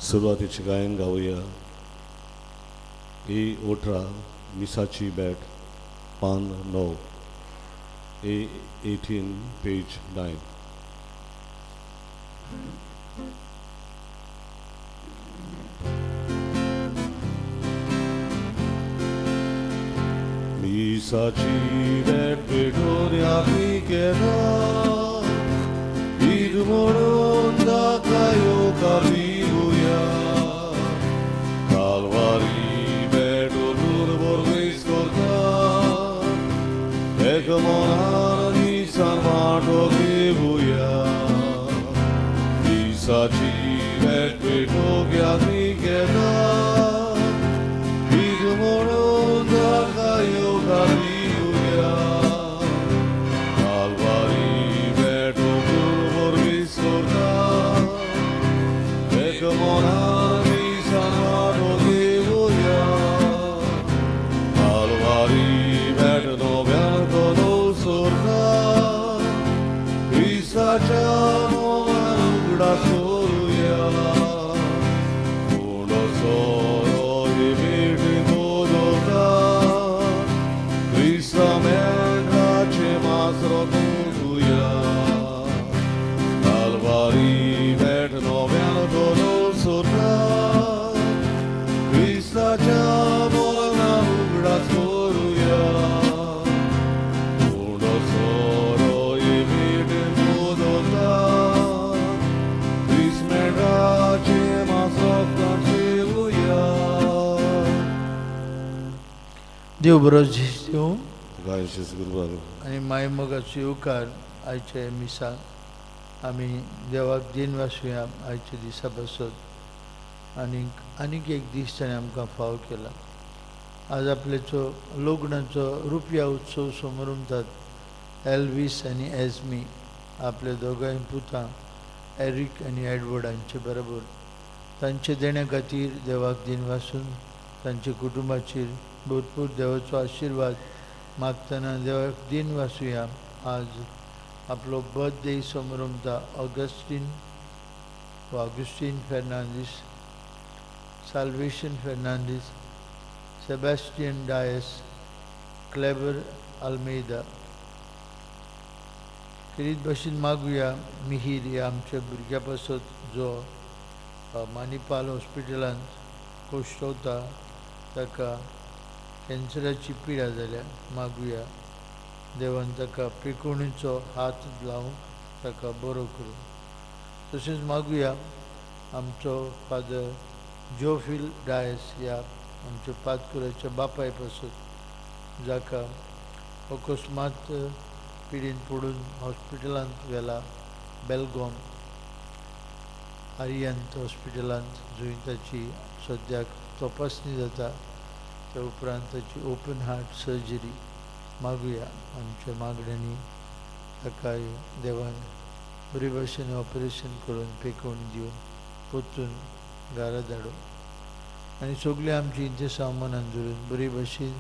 सुरुवातीचे गायन गाऊया. ए 18 मिसाची बॅट पान 9. ए 18 पेज 9. Misaci bॅट पेटून आम्ही केला ईद म्हणून दाखयो कालिलुया Calvari bedolur borgis korta Egmonar nisan mato gibuya Misaci bॅट पेटून आम्ही केला ईद म्हणून दाखयो कालिलुया देव बरोबर दिवं गायशीस गुरुवार आणि माय मोगाचो उपकार आयचे मिसा आमी देवाक दिन वासुया आयच्या दिसा बसत आनीक एक दीस ताणें आमकां फाव केला. आज आपल्याचो लग्नाचो रुपया उत्सव समारंभात एल्वीस आनी एस्मी आपल्या दोगांय पुतां एरिक आनी एडवर्ड हांचे बरोबर तांचे देण्या खातीर देवाक दिन वासून तांच्या कुटुंबाचेर भरपूर देवाचो आशिर्वाद मागतना देवाक दिन वासुया. आज आपलो बर्थडे समारंभ Augustine Fernandes, Salvation Fernandes, Sebastian Dias, Cleber Almeida. किरीत भाशेन मागुया मिहीर ह्या आमच्या भुरग्या पासत जो मानिपाल हॉस्पिटलांत कोश्टवता ताका कॅन्सराची पिडा जाल्या. मागुया देवान ताका पिकोवणीचो हात लावून ताका बरो करूं. तशेंच मागुया आमचो फादर जोफील डायस ह्या आमच्या पातकुराच्या बापाय पासत जाका अकस्मात पिडीन पडून हॉस्पिटलांत व्हेला बेलगॉम आरियंत हॉस्पिटलांत जंय ताची सद्याक तपासणी जाता. त्या उपरांत ताची ओपन हार्ट सर्जरी. मागुया आमच्या मागण्यांनी ताका देवान बरे भाशेन ऑपरेशन करून पेकोवन दिवन पोतून घरा धाडूं आनी सगळीं आमची इंतसामानान धरून बरे भाशेन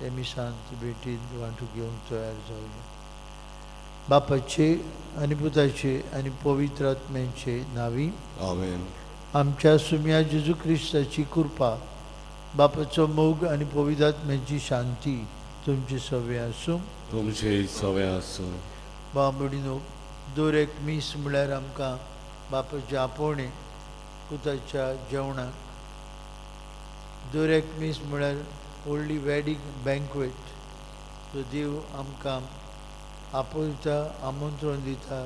ते मिसांत भेटीन वांटून घेवंक तयार जावया. बापाचे आनी पुताचे आनी पवित्र आत्म्याचे नांवी आमेन. आमच्या सुम्या जेजू क्रिस्ताची कृपा, बापाचो मोग आनी पवित्र आत्म्याची शांती तुमचे सवे आसूं. तुमचे सवे आसूं. बाबडीनो दर एक मीस म्हळ्यार आमकां बापाचे आपोवणे पुताच्या जेवणाक, दर एक मीस म्हळ्यार व्हडली वेडींग बँक्वेट जो देव आमकां आपयता, आमंत्रण दिता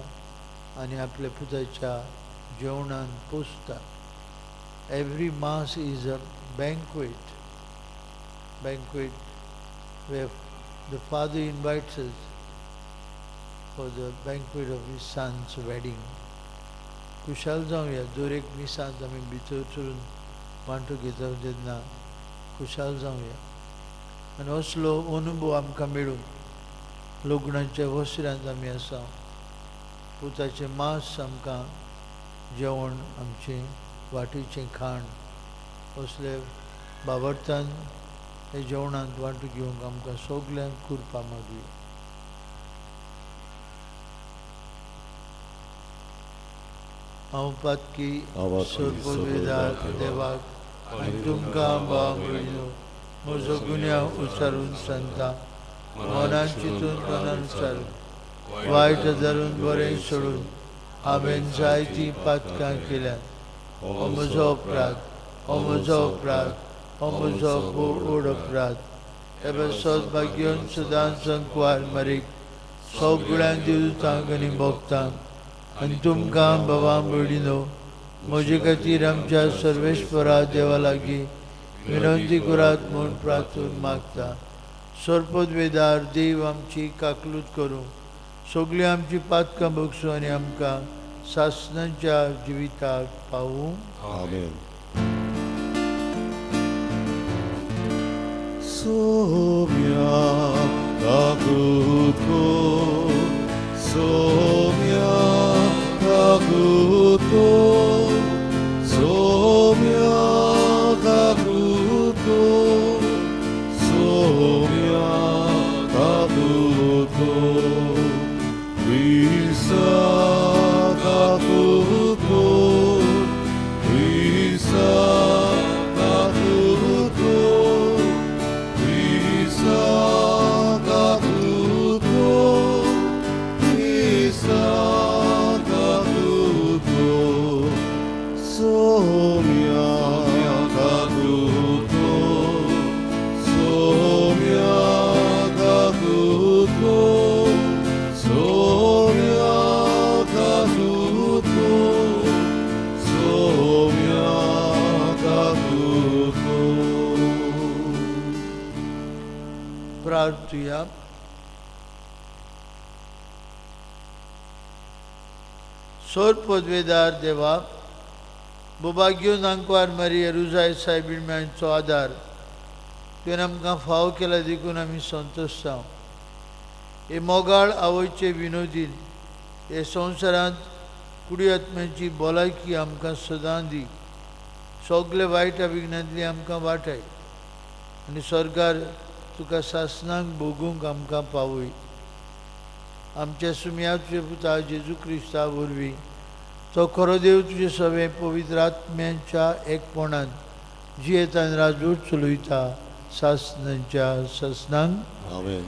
आनी आपल्या पुताच्या जेवणान पोसता. Every mass is a banquet where the father invites us for the banquet of his son's wedding. खुशाल जावया. दर एक मिसांत आमी भितर चलून वांटो घेता जेन्ना खुशाल जावया आनी असलो अनुभव आमकां मेळून लग्नाच्या वस्त्रांत आमी आसा. पुताचें मांस आमकां जेवण आमचें वाटेचें खाण असले बाबरतान हे जेवणांत वांटो घेवंक आमकां सगल्यांक कृपा मागुया. हांव पातकी आवाज सोडवेदार देवाक आनी तुमकां बाळगून म्हजो गुन्यांव उचारून सांगता मनान चिंतून तोंडान उचारून वायट धरून बरें सोडून हांवें जायतीं पातकां केल्यात हो म्हजो अपराध हो म्हजो अपराध हो म्हजो व्हड अपराध एबे सौभाग्यवन सदांच संकवार मारीक सगळ्यांक दिवतांक आनी भोगतांक आनी तुमकां बाबा भयणीनो म्हजे खातीर आमच्या सर्वेश्वरा देवा लागीं विनंती करात म्हूण प्रार्थून मागता सोरपोदवेदार देव आमची काकलूत करूं सगळीं आमची पातकां भोगसूं आनी आमकां सासणांच्या जिविताक पावूं आमेन. Somia kakuto, somia kakuto, somia kakuto, somia kakuto, Risa kakuto, Risa kakuto. प्रार्थूया सोर पदवेदार देवा बुबाग्यो नांकवार मारी रुजाय सायबीणम्यांचो आदार तुवें आमकां फाव केला देखून आमी संतोश्ट आहांव हे मोगाळ आवयचे विनोदीन हे संवसारांत कुडी आत्म्याची भलायकी आमकां सदां दी सगळे वायट विघ्नांतली आमकां वाटाय आनी स्वर्गार तुका सासणांक भोगूंक आमकां पावय आमच्या सुमया तुजे पुता जेजू क्रिस्ता वरवीं तो खरो देव तुजे सवे पवित्र आत्म्याच्या एकपणान जियेतान राजवट चलयता सासणांच्या सासणांक आमेन.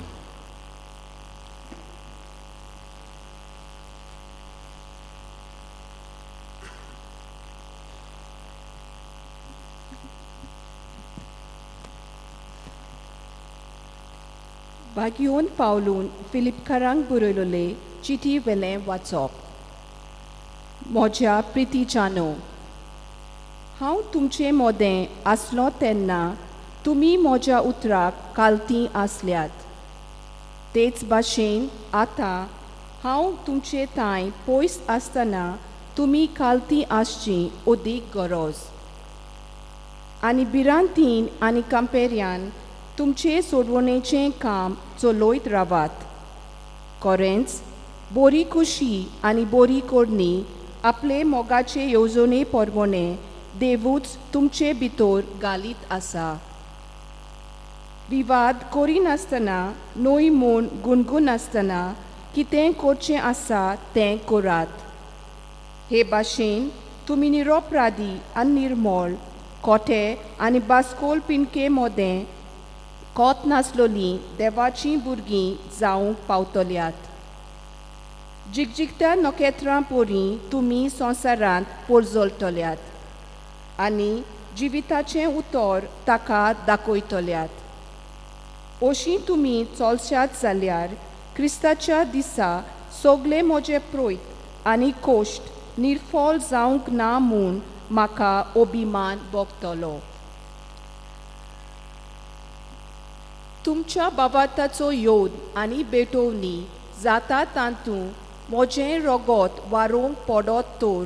Bagion Paulun Filipkarank बरयलोले चिठी वेलें वाचप म्हज्या प्रितीच्यानो हांव तुमचें मोदें आसलो तेन्ना तुमी म्हज्या उतराक कालतीं आसल्यात तेच भाशेन आतां हांव तुमचे थंय पयस आसतना तुमी कालतीं आसची अदीक गरज आनी भिरांतीन आनी कंपेऱ्यान तुमचे सोडवणेचें काम चलयत रावात कोरेंच बरी खुशी आनी बरी कोडणी आपले मोगाचे येवजणे परगणे देवूच तुमचे भितर घालीत आसा विवाद करिनासतना न्हय म्हूण गुणगुनासतना कितें करचें आसा तें करात हे भाशेन तुमी निरपराधी आनी निर्मळ खोटे आनी बास्कोल पिणके मोदें कोत नासलोलीं देवाचीं भुरगीं जावंक पावतल्यात जिगजिगत्या नखेत्रां पोरी तुमी संवसारांत पोरजोलतल्यात आनी जिविताचें उतर ताका दाखयतल्यात अशीं तुमी चलशात जाल्यार क्रिस्ताच्या दिसा सगळे म्हजे प्रोयत आनी कोश्ट निर्फळ जावंक ना म्हूण म्हाका अभिमान भोगतलो तुमच्या बाबाताचो योद आनी बेटोवनी जाता तांतूं म्हजें रगत वारोवंक पडत तर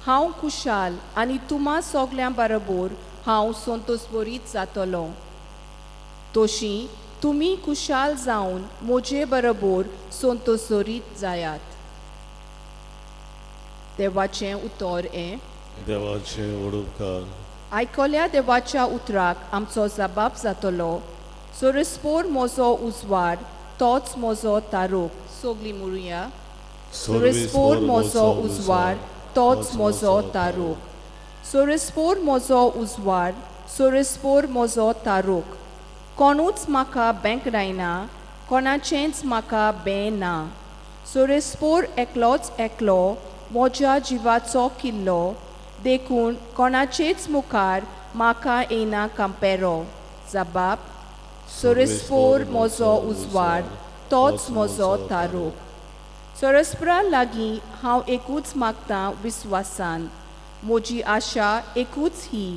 हांव खुशाल आनी तुमा सगळ्यां बरोबर हांव संतोषभरीत जातलो तशीं तुमी खुशाल जावन म्हजे बरोबर संतोषभरीत जायात देवाचें उतर हें देवाचे वडुपकार आयकल्या देवाच्या उतराक आमचो जबाब जातलो सोरेस्पोर म्हजो उजवाड तोच म्हजो तारूक सगळीं म्हणुया सोरेस्पोर म्हजो उजवाड तोच म्हजो तारूक. सोरेस्पोर म्हजो उजवाड, सोरेस्पोर म्हजो तारूक. कोणूच म्हाका बेंकडायना, कोणाचेंच म्हाका बें ना. सोरेस्पोर एकलोच एकलो, म्हज्या जिवाचो किल्लो, देखून कोणाचेच मुखार म्हाका येना कंपेरो. जबाब. सोरेस्पोर म्हजो उजवाड, तोच म्हजो तारूक. सोरेस्परा लागीं हांव एकूच मागतां विस्वासान. म्हजी आशा एकूच ही,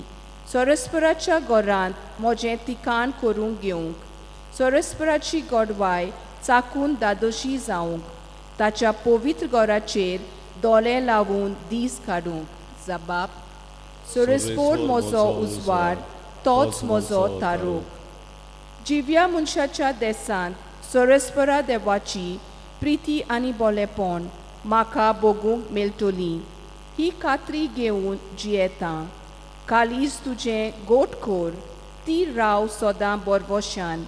सोरेस्पराच्या घरांत म्हजें तिकाण करूंक घेवंक. सोरेस्पराची गोडवाय चाकून दादोशी जावंक. ताच्या पवित्र घराचेर दोळे लावून दीस काडूंक. जबाब. सोरेस्पोर म्हजो उजवाड, तोच म्हजो तारूक. जिव्या मनशाच्या देसांत सोरेस्परा देवाची प्रिती आनी बोलेपण म्हाका भोगूंक मेळटली. ही खात्री घेवन जियेतां. कालीज तुजें गोटखोर, ती राव सोदां बोरवोशान.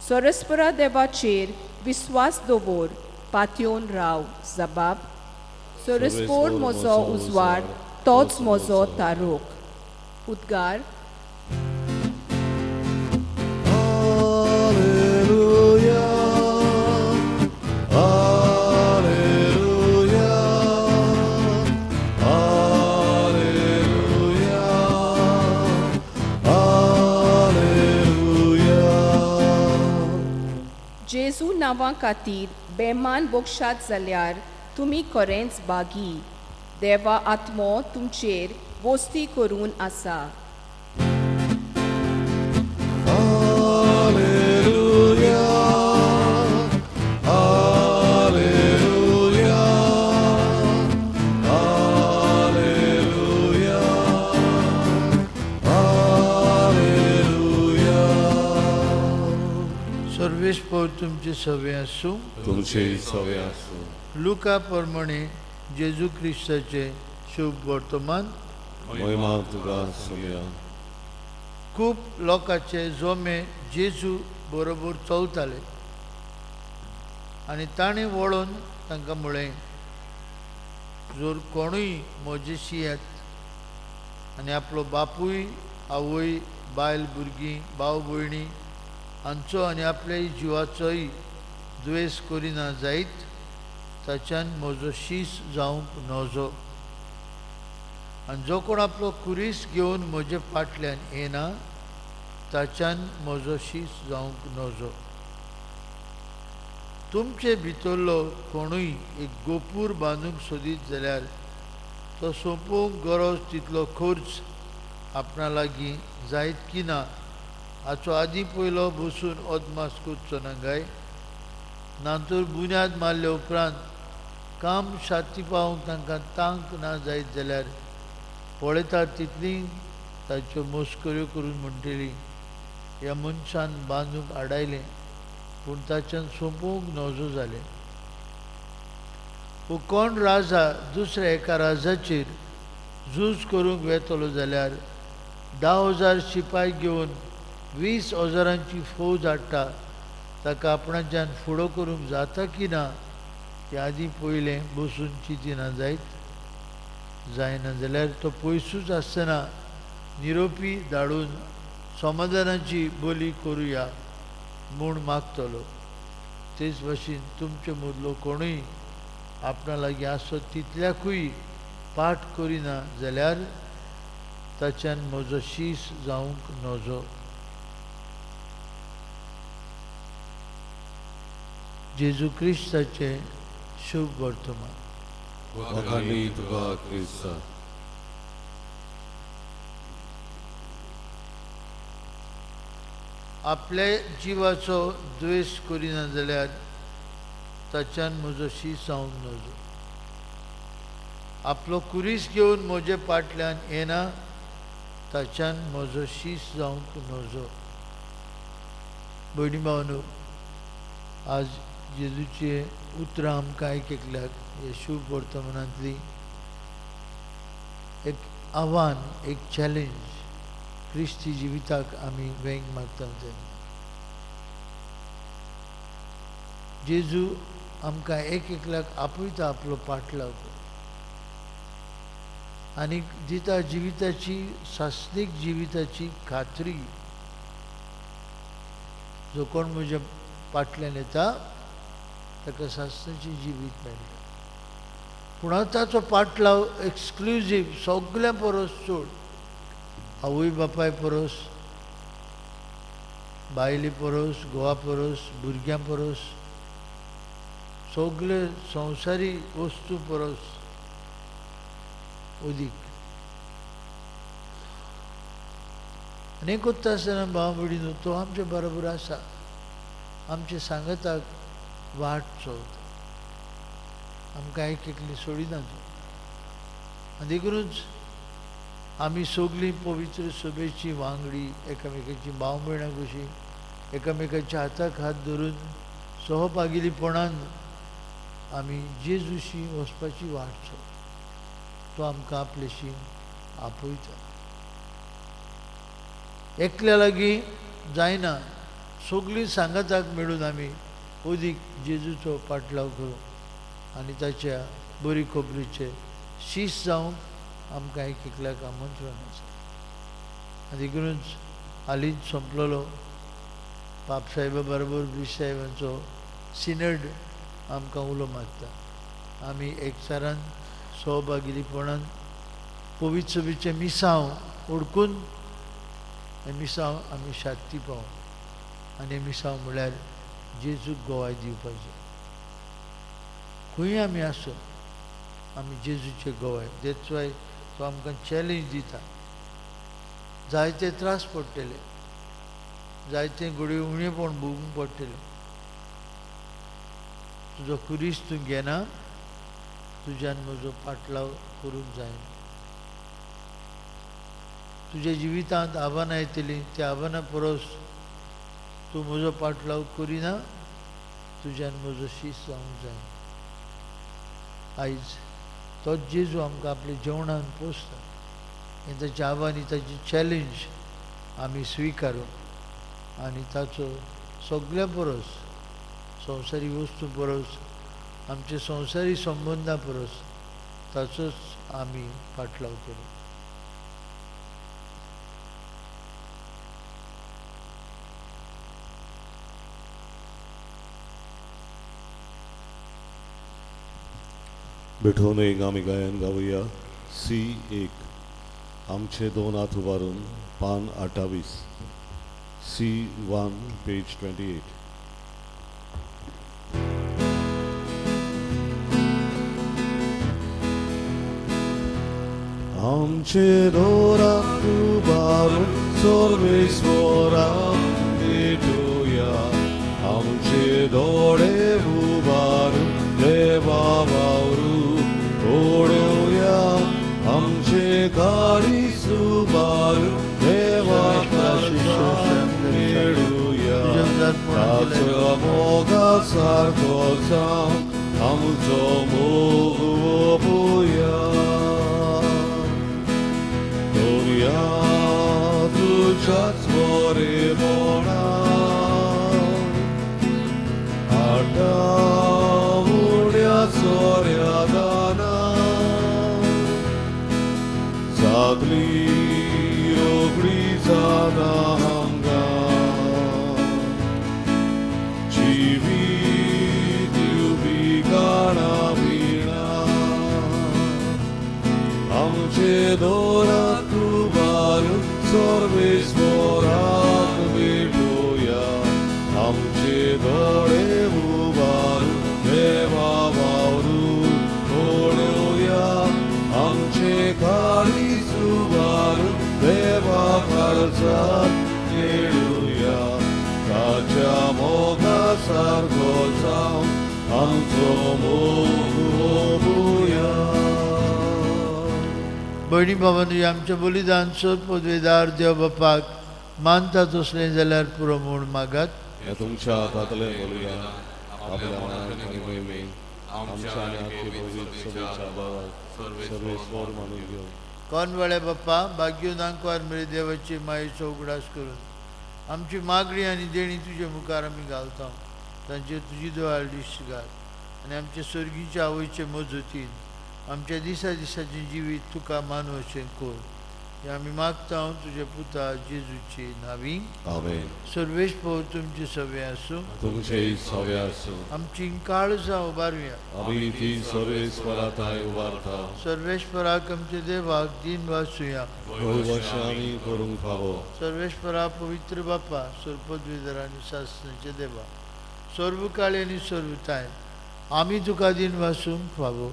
सोरेस्परा देवाचेर विस्वास दवर, पातयेवन राव. जबाब. सोरेस्पोर म्हजो उजवाड, तोच म्हजो तारूक. उद्गार. जेजू नांवा खातीर बेमान बोक्षात जाल्यार तुमी खरेंच बागी. देवा आत्मो तुमचेर वस्ती करून आसा. सर्वेस्पोर तुमचे सवे आसूं. तुमचे सवे आसूं. लुका प्रमाणे जेजू क्रिस्ताचे शुभ वर्तमान. महिमा तुका सगळ्या. खूब लोकांचे जोमे जेजू बरोबर चलताले आनी ताणें वळोन तांकां म्हळें, जर कोणूय म्हजेशी येत आनी आपलो बापूय आवय बायल भुरगीं भाव भयणी हांचो आनी आपल्या जिवाचोय द्वेस करिना जायत ताच्यान म्हजो शीस जावंक नजो. आनी जो कोण आपलो कुरीस घेवन म्हजे फाटल्यान येना ताच्यान म्हजो शीस जावंक नजो. तुमचे भितरलो कोणूय एक गोपूर बांदूंक सोदीत जाल्यार तो सोंपोवंक गरज तितलो खर्च आपणा लागीं जायत की ना हाचो आदीं पयलो बसून अदमास करचो ना काय. नांतर बुन्याद मारले उपरांत काम शाती पावंक तांकां तांक ना जायत जाल्यार पळयतात तितली ताच्यो मस्कऱ्यो करून म्हणटली, ह्या मनशान बांदूंक आडायलें पूण ताच्यान सोंपोवंक नजो जालें. वो कोण राजा दुसऱ्या एका राजाचेर झूज करूंक वेतलो जाल्यार 10,000 शिपाय घेवन 20,000ची फौज हाडटा ताका आपणाच्यान फुडो करूंक जाता की ना हें आदीं पयलें बसून चिंतिना जायत. जायना जाल्यार तो पयसूच आसतना निरोपी धाडून समाधानाची बोली करुया म्हूण मागतलो. तेच भाशेन तुमचे मदलो कोणूय आपणा लागीं आसत तितल्याकूय पाठ करिना जाल्यार ताच्यान म्हजो शीस जावंक नजो. जेजू क्रिस्ताचे शुभ वर्तमान. वखाणी तुका क्रिस्ता. आपल्या जिवाचो द्वेस करिना जाल्यार ताच्यान म्हजो शीस जावंक नजो. आपलो कुरीस घेवन म्हजे फाटल्यान येना ताच्यान म्हजो शीस जावंक नजो. भयणी भावांनो, आज जेजूचे उतरां आमकां आयकल्याक हे शुभ वर्तमानांतली एक आव्हान, एक चॅलेंज क्रिस्ती जिविताक आमी वेंग मागता तेन्ना. जेजू आमकां एक एकल्याक आपयता आपलो पाटलाव. आणि दिता जिविताची शास्त्रीक जिविताची खात्री. जो कोण म्हज्या फाटल्यान येता ताका शास्त्राची जिवीत मेळटा. पूण ताचो पाटलाव एक्सक्लुजीव सगळ्या परस चड. आवय बापाय परस, बायले परस, घोवा परस, भुरग्यां परस, सगळे संवसारी वस्तू परस अदीक. आनी कोत्ता आसतना भाव भयणीनो तो आमचे बरोबर आसा. आमचे सांगताक वाट चलता. आमकां एक एकली सोडिना तो. आनी देखूनच आमी सगळीं पवित्र सभेची वांगडी एकामेकाची भाव भयणां कशी एकामेकाच्या हाताक हात धरून सहभागिलीपणान आमी जेजूशी वचपाची वाट चलता. तो आमकां आपलेशी आपयता. एकल्या लागीं जायना. सगळीं सांगताक मेळून आमी अदीक जेजूचो पाटलाव करूं आनी ताच्या बरी खबरीचे शीश जावंक आमकां एक एकल्याक आमंत्रण आसा. आनी देखूनच हालींच संपलेलो पापसाहेबा बरोबर ब्रिश साहेबांचो सिनड आमकां उलो मारता. आमी एकचारान सहभागिलीपणान पवित्र सभेचें मिसांव ओळखून हें मिसांव आमी शांती पावूं. आनी हें मिसांव म्हळ्यार जेजूक गोवाय दिवपाचें. खंय आमी आसो आमी जेजूचे गोवाय. देट्स वाय तो आमकां चॅलेंज दिता. जायते त्रास पडटले, जायते घडये उणेपण भोगूंक पडटलें. तुजो खुरीस तूं घेना, तुज्यान म्हजो पाटलाव करूंक जायना. तुज्या जिवितांत आव्हानां येतलीं, त्या आव्हानां परस तूं म्हजो पाटलाव करिना, तुज्यान म्हजो शीश जावंक जायना. आयज तोच जेजू आमकां आपल्या जेवणान पोसता. हें ताचें आव्हान, ही ताची चॅलेंज आमी स्विकारूं आनी ताचो सगळ्या परस, संवसारी वस्तू परस, आमचे संवसारी संबंदां परस ताचोच आमी पाटलाव करूं. बेठोन एक आमी गायन गावया. C1 आमचे दोन हात उबारून पान 28. C1 page 28. आमचे दोन हात उबारून सर्वेश्वराक भेटूया. आमचे दोळे उबारून देवा वावरू ओढूया. आमचे गाडी सुबारू देवा मेळूया. ताचो मोगा सारको जावं आमचो मोग ओपुया. दोरया तुज्याच बरेपणान आटा उड्या सोऱ्या दाना जागली रोगडी जाना आमकां. जिवीत दिवपी गाणा विणा. आमचे दोरात उबारून सर्वेश्वराक भेटूया. आमचे दोळे उबारून देवा वावरू ओढूया. आमचे खाली सुबारून देवा खर्चात खेळूया. ताच्या मोगा सारको जावं आमचो मोग ओपुया. भयणी भावांनी आमच्या बलिदान सत पदवेदार देव बापाक मानता तसलें जाल्यार पुरो म्हूण मागात. हे तुमच्या हातांतलें बलिदान आपल्या मनांत आनी मोहिमेंत आमच्या आनी आख्खे पवित्र सभेच्या भावाक सर्वेस्वर मानून घेवन कोण वेळे बाप्पा भाग्यो नांकवार मेळी देवाची मायेचो उगडास करून आमची मागणी आनी देणी तुजे मुखार आमी घालता. तांचेर तुजी दोळाळ दिश्ट घाल आनी आमचे सर्गीच्या आवयचे मजतीन आमच्या दिसा दिसाचे जिवीत तुका मानू अशें कोर. हे आमी मागता तुजे पुता जेजूची नावी. आमेन. सर्वेस्पर तुमचे सवे आसूं. तुमचेही सवे आसूं. आमची काळजां उबारुया. आमी ती सर्वेस्पराताय उबारता. सर्वेस्पराक आमचे देवाक दिन वासुया. वैवशा आमी करूंक फावो. सर्वेस्परा पवित्र बापा, सर्पद्विधर आनी सासणाचे देवा, सर्वकाळी आनी सर्वताय आमी तुका दिन वासूंक फावो.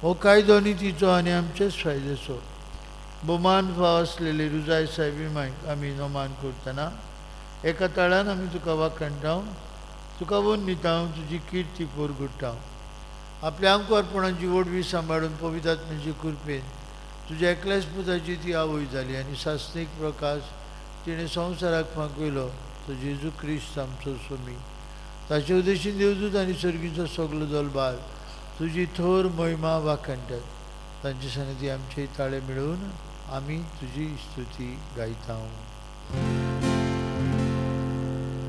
हो कायदो नितीचो आनी आमचेच फायद्याचो भोवमान फाव आसलेली रुजाय साहेबी मायक आमी नोमान करतना एका ताळान आमी तुका वाखणटाव, तुका वंदिताव, तुजी किर्ती पोरगुट्टाव. आपल्या आंकवारपणाची वडवी सांबाळून पवित्र आत्म्याचे कृपेन तुज्या एकल्याच पुताची ती आवय जाली आनी सासणीक प्रकाश तिणें संवसाराक फांकयलो तो जेजू क्रिस्त आमचो सोमी. ताचे उद्देशीन देवदूत आनी सर्गीचो सगलो दलबार तुजी थोर महिमा वाखणटात. तांचे सनती आमचे ताळे मिळून आमी तुजी स्तुती गायता.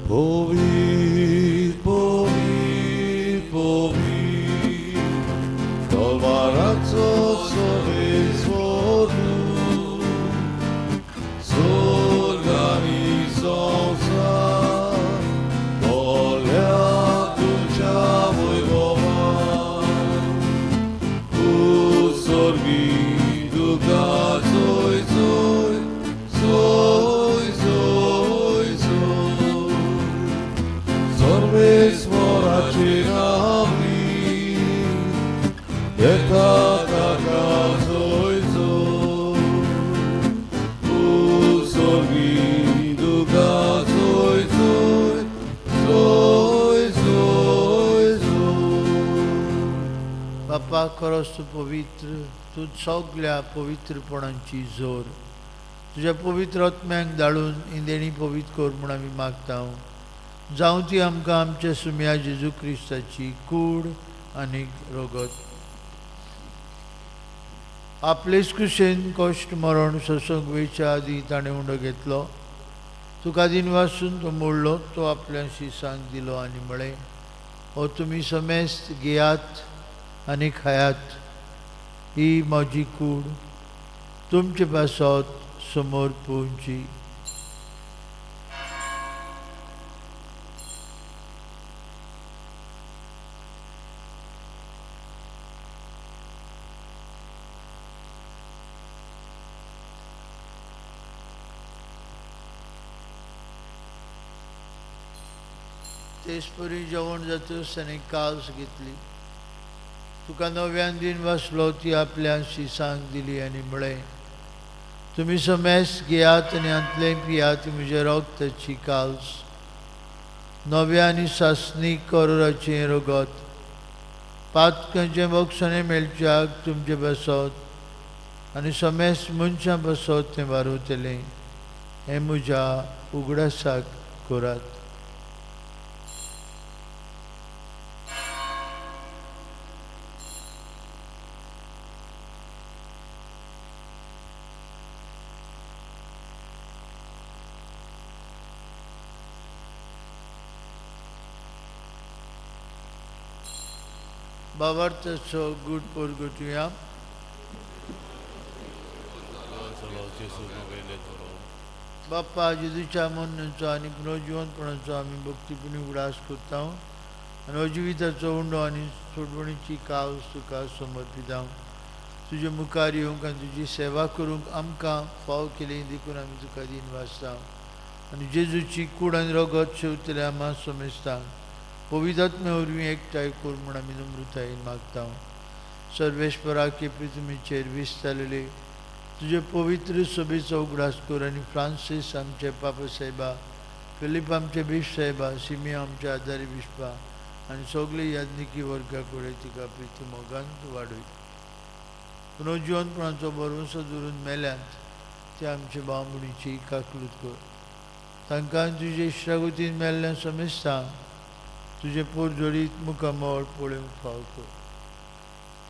Povir, povir, povir, dolvaraco sobie zwodu, zorganizowca, dolia tucia wojwowa, usorgi duka zoj, zoj, zoj, zoj, zoj. Zorbe svorače nami, eta taka zoj, zoj. Usorgi duka zoj, zoj, zoj, zoj, zoj. बापा खरोच तूं पवित्र, तूं सगळ्या पवित्रपणांची जोर तुज्या पवित्र आत्म्यांक धाडून इंदेणी पवित्र कर म्हूण आमी मागता. जावं ती आमकां आमच्या सुम्या जेजू क्रिस्ताची कूड आनीक रगत. आपलेच कुशेन कश्ट मरण ससंग वेच्या आदी ताणें उंडो घेतलो. तुका दिन वासून तो मोडलो, तो आपल्या शिसांक दिलो आनी म्हळें, हो तुमी समेस्त घेयात आनी खायात. ही म्हजी कूड तुमचे पासत समोर पोवची. तेच परी जेवण जातच ताणें कास घेतली. तुका नव्यान दिन वासलो ती आपल्या शिसांक दिली आनी म्हळें, तुमी समेस्त घेयात आनी हातलें पियात म्हज्या रगताची काल्स. नव्या आनी सासणीक करोराचें रगत पातकांचें बक्षणें मेळच्याक तुमचे बसत आनी समेस्त मनशां बसत तें वारुतलें. हें म्हज्या उगडासाक करात. बाबार्थाचो गूड पोरगुटुया. बाप्पा जेजूच्या मरणाचो आनी पुनर्जिवंतपणाचो आमी भक्तीपुणी उडास करता आनी अजिविताचो उंडो आनी सोडवणीची कावस तुका समर्पिता. तुजे मुखार येवंक आनी तुजी सेवा करूंक आमकां फाव केली देखून आमी तुका दिन वाचता आनी जेजूची कूड आनी रगत शेवतले आम्हा समेस्ता पवित्रात्म्या वरवीं एकठांय कर म्हूण आमी नम्रतायेन मागता. सर्वेस्परा के पृथ्वीचेर विस्तारलेले तुजे पवित्र सभेचो उगडास कर आनी फ्रांसीस आमचे पापा साहेबा, फिलीप आमचे बिश्प साहेबा, सिमिया आमचे आदारी बिश्पा आनी सगळे याज्ञिकी वर्गा कडेन तिका प्रिती मोगान वाडय. पुनर्जिवंतपणाचो भरवंसो धरून मेल्यांत ते आमचे भावमुडीची काकलूत कर. तांकां तुजे इश्टागतीन मेल्ल्या समेस्ता तुजे पोरजोडीत मुखामोळ पळोवंक फाव कर.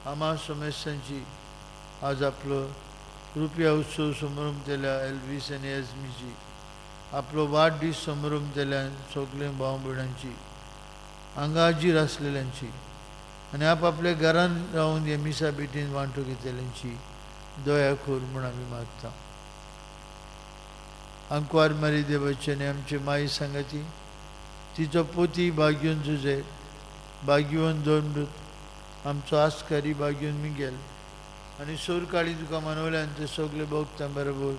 आम्हा समेस्तांची आज आपलो रुपया उत्सव समारंभ केल्या एल्वीस आनी एजमीची, आपलो वाडदीस समारंभ केल्या सगळे भाव भयणांची, हांगा हाजीर आसलेल्यांची आनी आपल्या घरांत रावन हे मिसा बेटीन वांटो घेतल्यांची दया कर म्हूण आमी मागता. अंकवार मारी देवाच्याने आमचे माई सांगाती तिचो पोती भाग्योन झुजे भाग्यवन दोंडूत आमचो आस्कारी भाग्योन मिगेल आनी सोर काळी तुका मनवल्यान ते सगळे भोगता बरोबर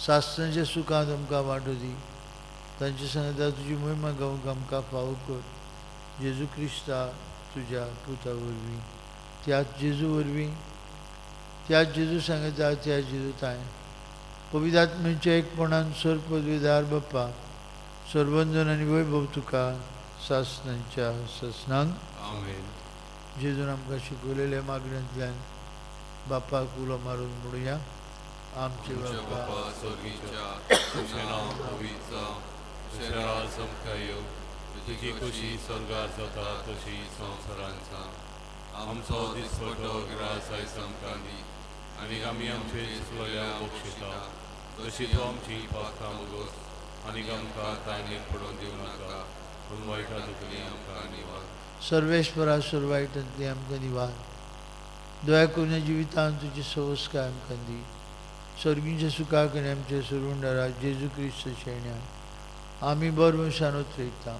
सासणाच्या सुखांत आमकां वांटो दी. तांचे सांगता तुजी महिमा गावूंक आमकां फावो कर. जेजू क्रिस्ता तुज्या पुता वरवीं त्याच जेजू वरवीं त्याच जेजू सांगता त्या जेजू ताय पवित्र आत्म्याच्या एकपणान सोर पदवीदार बाप्पा सर्वंजन आनी वैभव तुका सासणांच्या ससनांक आमेन. जेजून आमकां शिकवलेल्या मागण्यांतल्यान बापाक उलो मारून म्हणुया. आमचे बाप्पा बाप्पा स्वर्गीच्या तुझें नांव पवित्र जावं, तुजें राज आमकां येवं, तुजी खुशी स्वर्गार जाता तशी संवसारांत जावं. आमचो दिसपटो ग्रास आयज आमकां दी आनी आमी आमचे चुकलेल्या बक्षिता तशी तूं आमची पातकां बगोस आनी आमकां तायणेक पडोवन दिवं नाका पूण वायटांतली आमकां निवार. सर्वेश्वरा सुरवायटांतली आमकां निवार. दया करून जिवितांत तुजे संस्कार आमकां दी. स्वर्गीच्या सुखाक आनी आमच्या सुरवंडारा जेजू क्रिस्त शेण्या आमी बरो शानोत रयता.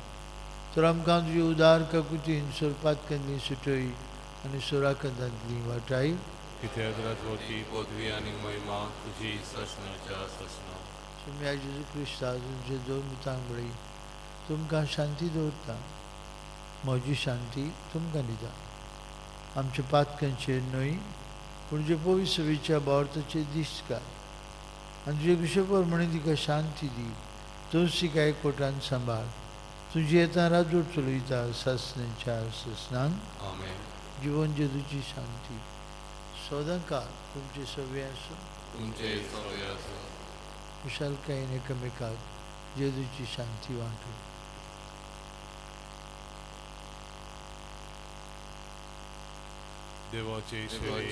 तर आमकां तुजे उदार काकुतीन सोरपातकांतली सुटय आनी सोराकांतांतली वाटाय कित्याक राजवटी पदवी आनी महिमा तुजी ससनाच्या ससना. तुमी जेजू क्रिस्ता तुमचे दोन मुतांक बळी तुमकां शांती दवरता. म्हजी शांती तुमकां दिता. आमच्या पातकांचेर न्हय पूण तुजे पवित्र सभेच्या भारताचेर दिसता आनी तुजे कुशेपर म्हणे तिका शांती दी. तूंच तिका एकवटान सांबाळ. तुजी येता राजवट चलयता सासणांच्या ससनांक आमेन. जिवन जेजूची शांती सदां काळ तुमचे सगळे आसूं. तुमचे सगळे आसूं. खुशालकायेन एकामेकाक जेजूची शांती वांटूं. देवाचे शेळे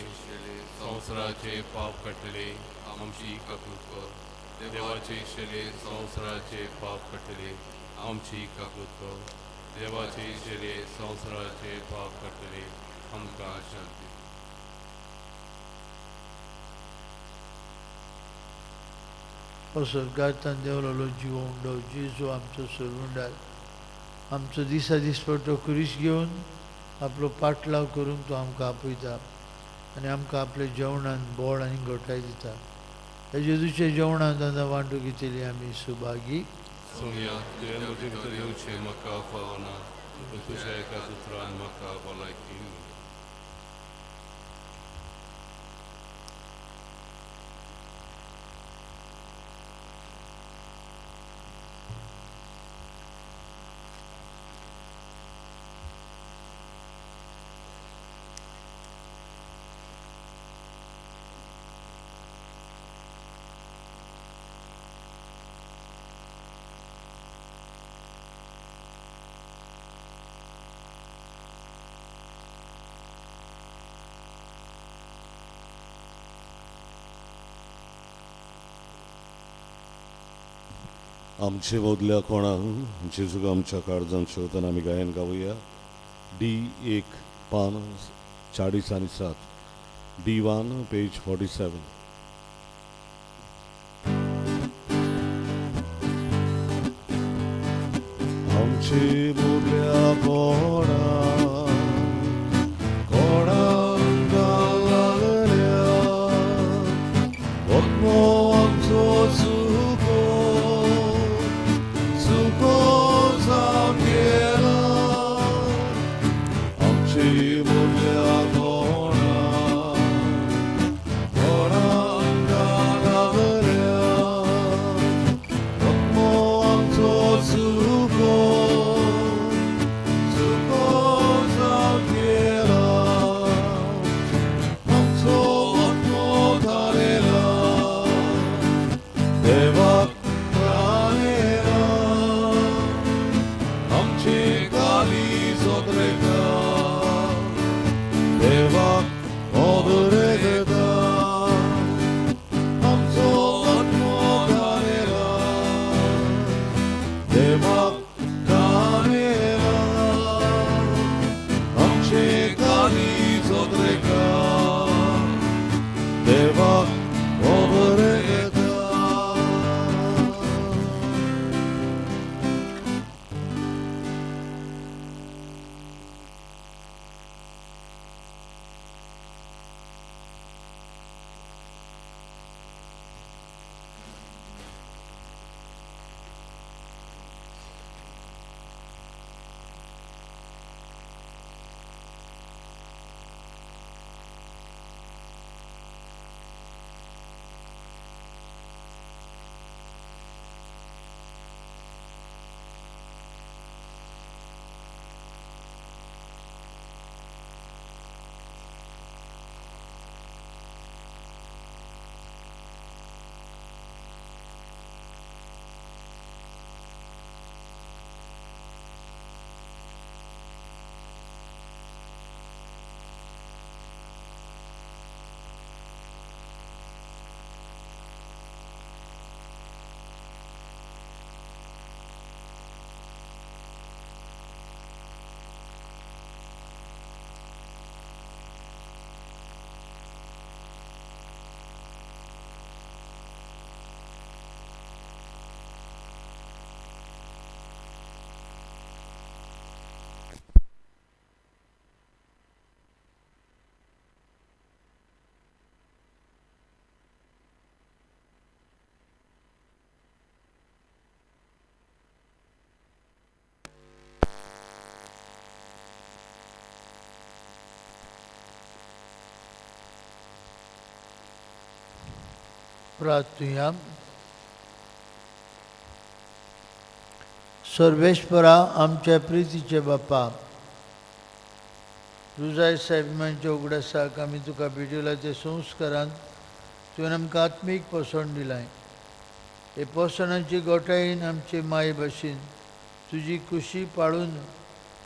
संवसाराचे पाप कटले आमची काकूत कर. देवाचे शेळे संवसाराचे पाप कटले आमची काकूत कर. देवाचे शेळे संवसाराचे पाप कटले आमकां शांती. स्वर्गांतल्यान देवलेलो जिवंडो जेजू आमचो सुरवंडार आमचो दिसा दिसपटो खुरीस घेवन आपलो पाटलाव करूंक तो आमकां आपयता आनी आमकां आपल्या जेवणान बोड आनी घोटाय दिता. ह्या जेजूच्या जेवणांत आतां वांटो घेतली आमी सुभागी. सोनिया तुवें म्हजे भितर येवचें म्हाका फावना पूण तुज्या एका उतरान म्हाका भलायकी दी. आमचे मदल्या कोणाक जेजूक आमच्या काळजांत शेवताना आमी गायन गावया. D1 पान 40 आनी 7. D1 page 47. आमचे मदल्या कोणाक लागल्या वखनो आमचो प्रार्थूया. सर्वेश्वरा आमच्या प्रितीचे बापा, रुजाय साहेबांच्या उगडासाक आमी तुका भेटयला ते संस्कारांत तुवें आमकां आत्मीक पोसण दिलाय. हे पोसणाची गोठायेन आमचे माय भाशेन तुजी खुशी पाळून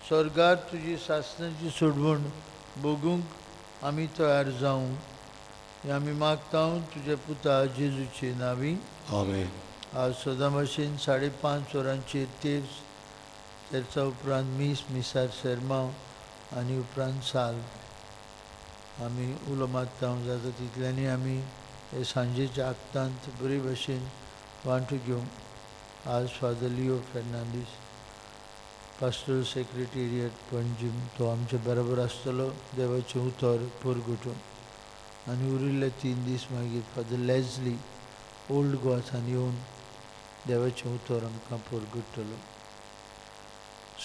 स्वर्गात तुजी सासणाची सोडवण भोगूंक आमी तयार जावं हे आमी मागता तुज्या पुता जेजूचे नांवी. आमेन. आज सदां भाशेन 5:30 वरांचेर तेरचा उपरांत मिसार सेरमांव आनी उपरांत साल आमी उलो मागता जाता तितल्यांनी आमी हे सांजेच्या आक्तांत बरे भाशेन वांटो घेवंक. आज father Leo Fernandes pastoral secretariat Panjim तो आमच्या बरोबर आसतलो देवाचें उतर परगटून. आनी उरिल्ले 3 दीस मागीर फादर लेझली ओल्ड गोवासान येवन देवाचें उतर आमकां परगटतलो.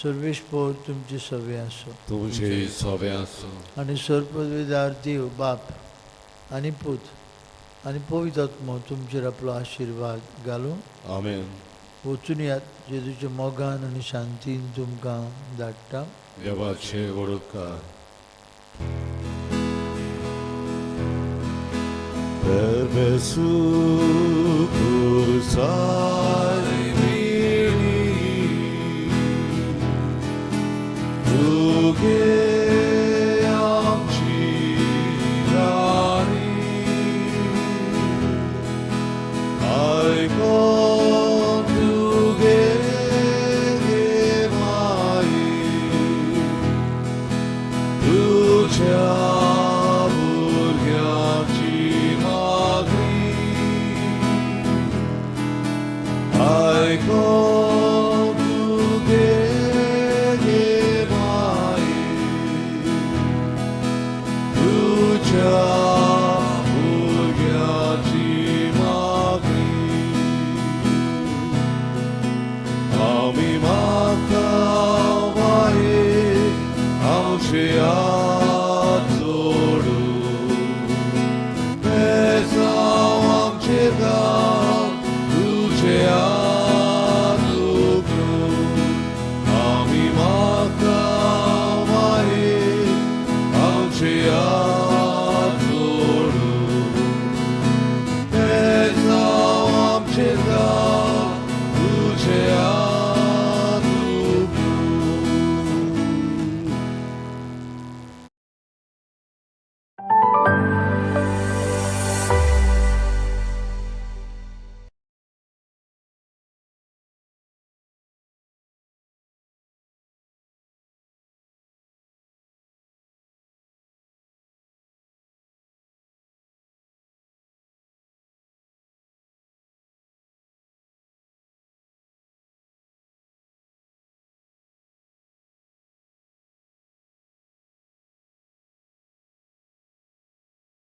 सर्वेश्वर तुमचे सवे आसूं. तुमचे सवे आसूं. आनी सर्पदवेदार देव बाप आनी पूत आनी पवित्र आत्मो तुमचेर आपलो आशिर्वाद घालूं. आमेन. वचून यात जेजूच्या मोगान आनी शांतीन तुमकां धाडटा. देवाचे वडोदकार. Perpesu cursai vini, tu che amci dani, ai con tu che mai, tu ci I go to get my Lucia Urgiaci Magri Ami Mata Vae Amshia Zoru Pesa Amchega Lucia Luce